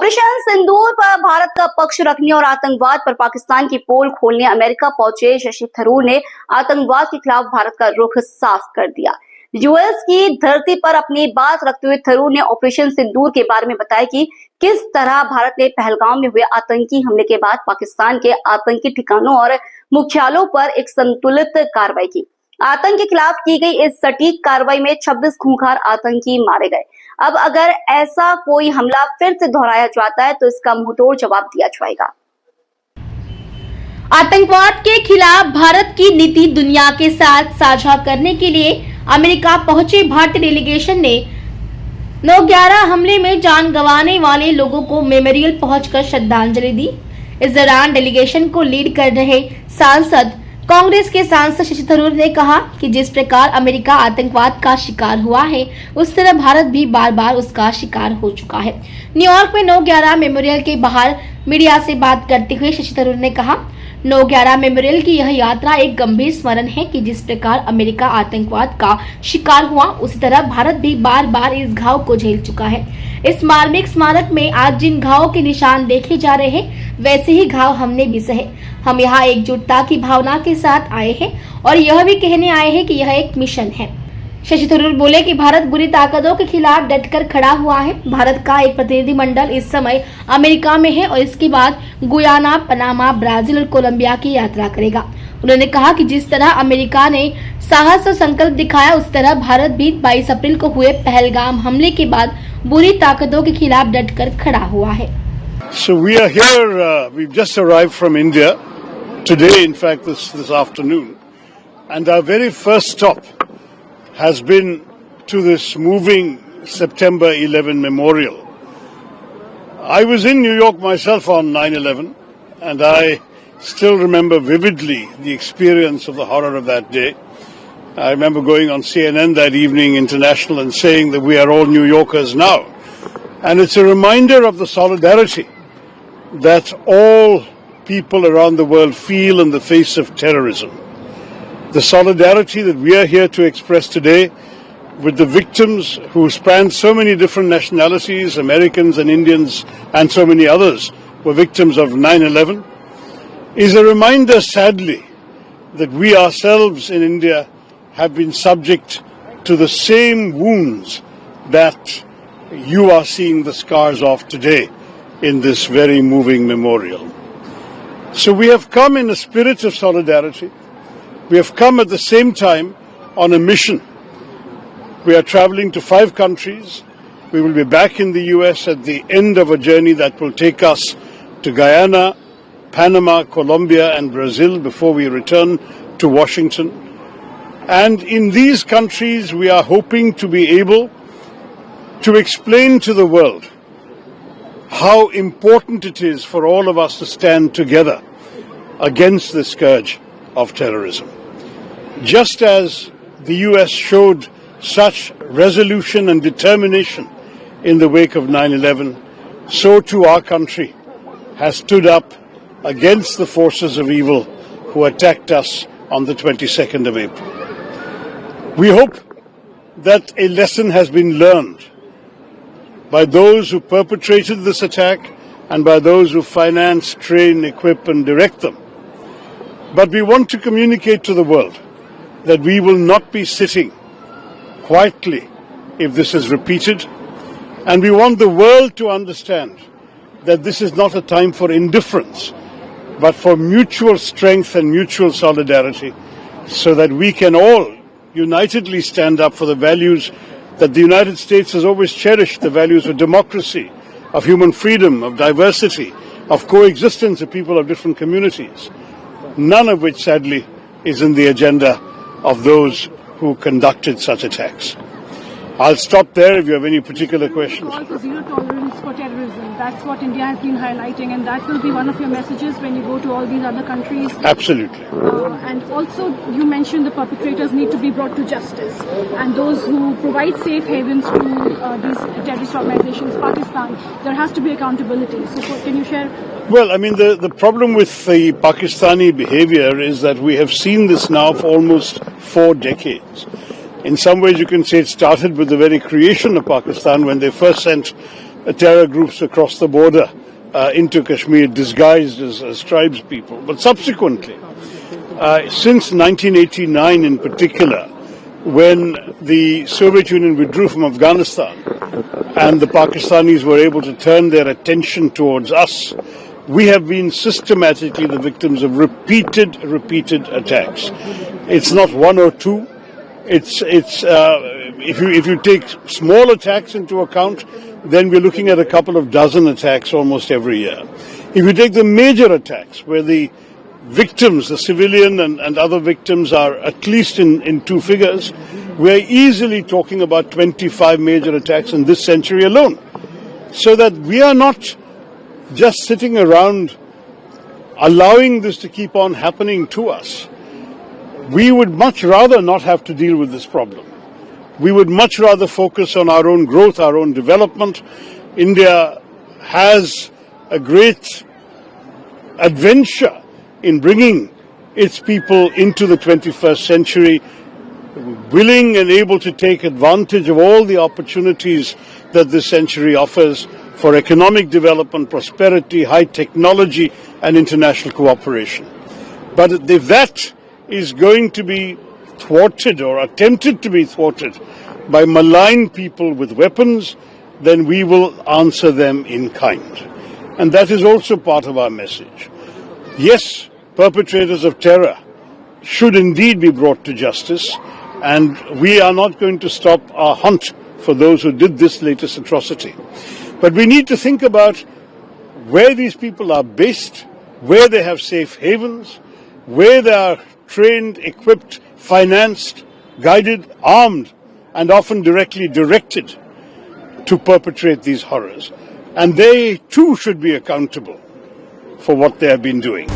Operation सिंदूर पर भारत का पक्ष रखने और आतंकवाद पर पाकिस्तान की पोल खोलने अमेरिका पहुंचे शशि थरूर ने आतंकवाद के खिलाफ भारत का रुख साफ कर दिया। यूएस की धरती पर अपनी बात रखते हुए थरूर ने ऑपरेशन सिंदूर के बारे में बताया कि किस तरह भारत ने पहलगाम में हुए आतंकी हमले के बाद पाकिस्तान के आतंकी ठिकानों और मुख्यालयों पर एक संतुलित कार्रवाई की। आतंक के खिलाफ की गई इस सटीक कार्रवाई में 26 खूंखार आतंकी मारे गए। अब अगर ऐसा कोई हमला फिर से दोहराया जाता है तो इसका मुंहतोड़ जवाब दिया जाएगा। आतंकवाद के खिलाफ भारत की नीति दुनिया के साथ साझा करने के लिए अमेरिका पहुंचे भारतीय डेलीगेशन ने 9/11 हमले में जान गंवाने वाले लोगों को मेमोरियल पहुंचकर श्रद्धांजलि दी। इस दौरान डेलीगेशन को लीड कर रहे सांसद कांग्रेस के सांसद शशि थरूर ने कहा कि जिस प्रकार अमेरिका आतंकवाद का शिकार हुआ है उस तरह भारत भी बार बार उसका शिकार हो चुका है। न्यूयॉर्क में 9/11 मेमोरियल के बाहर मीडिया से बात करते हुए शशि थरूर ने कहा, 9/11 मेमोरियल की यह यात्रा एक गंभीर स्मरण है कि जिस प्रकार अमेरिका आतंकवाद का शिकार हुआ उसी तरह भारत भी बार बार इस घाव को झेल चुका है। इस मार्मिक स्मारक में आज जिन घावों के निशान देखे जा रहे हैं वैसे ही घाव हमने भी सहे। हम यहाँ एकजुटता की भावना के साथ आए हैं और यह भी कहने आए हैं कि यह एक मिशन है। शशि थरूर बोले कि भारत बुरी ताकतों के खिलाफ डटकर खड़ा हुआ है। भारत का एक प्रतिनिधिमंडल इस समय अमेरिका में है और इसके बाद गुयाना, पनामा, ब्राजील और कोलंबिया की यात्रा करेगा। उन्होंने कहा कि जिस तरह अमेरिका ने साहस और संकल्प दिखाया उस तरह भारत भी 22 अप्रैल को हुए पहलगाम हमले के बाद बुरी ताकतों के खिलाफ डटकर खड़ा हुआ है। So we are here, we've just arrived from India today, in fact this afternoon, and our very first stop has been to this moving September 11 memorial. I was in New York myself on 9/11 and I still remember vividly the experience of the horror of that day. I remember going on CNN that evening, international, and saying that we are all New Yorkers now. And it's a reminder of the solidarity that all people around the world feel in the face of terrorism. The solidarity that we are here to express today with the victims who span so many different nationalities, Americans and Indians and so many others were victims of 9/11, is a reminder, sadly, that we ourselves in India have been subject to the same wounds that you are seeing the scars of today in this very moving memorial. So we have come in a spirit of solidarity. We have come at the same time on a mission. We are traveling to 5 countries. We will be back in the US at the end of a journey that will take us to Guyana, Panama, Colombia and Brazil before we return to Washington. And in these countries we are hoping to be able to explain to the world how important it is for all of us to stand together against the scourge of terrorism. Just as the US showed such resolution and determination in the wake of 9/11, so too our country has stood up against the forces of evil who attacked us on the 22nd of April. We hope that a lesson has been learned by those who perpetrated this attack and by those who finance, train, equip and direct them. But we want to communicate to the world that we will not be sitting quietly if this is repeated, and we want the world to understand that this is not a time for indifference but for mutual strength and mutual solidarity, so that we can all unitedly stand up for the values that the United States has always cherished, the values of democracy, of human freedom, of diversity, of coexistence of people of different communities, none of which sadly is in the agenda of those who conducted such attacks. I'll stop there if you have any particular questions. Call for zero tolerance for terrorism. That's what India has been highlighting, and that will be one of your messages when you go to all these other countries. Absolutely. And also, you mentioned the perpetrators need to be brought to justice, and those who provide safe havens to these terrorist organizations, Pakistan, there has to be accountability. So, can you share? Well, I mean, the problem with the Pakistani behavior is that we have seen this now for almost 4 decades. In some ways, you can say it started with the very creation of Pakistan when they first sent terror groups across the border into Kashmir disguised as tribes people. But subsequently, since 1989 in particular, when the Soviet Union withdrew from Afghanistan and the Pakistanis were able to turn their attention towards us, we have been systematically the victims of repeated attacks. It's not one or two. If you take small attacks into account, then we're looking at a couple of dozen attacks almost every year. If you take the major attacks, where the victims, the civilian and other victims are at least in two figures, we're easily talking about 25 major attacks in this century alone. So that we are not just sitting around allowing this to keep on happening to us. We would much rather not have to deal with this problem. We would much rather focus on our own growth, our own development. India has a great adventure in bringing its people into the 21st century, willing and able to take advantage of all the opportunities that this century offers for economic development, prosperity, high technology and international cooperation. But if that is going to be thwarted or attempted to be thwarted by malign people with weapons, then we will answer them in kind. And that is also part of our message. Yes, perpetrators of terror should indeed be brought to justice, and we are not going to stop our hunt for those who did this latest atrocity. But we need to think about where these people are based, where they have safe havens, where they are trained, equipped, financed, guided, armed, and often directly directed to perpetrate these horrors. And they too should be accountable for what they have been doing.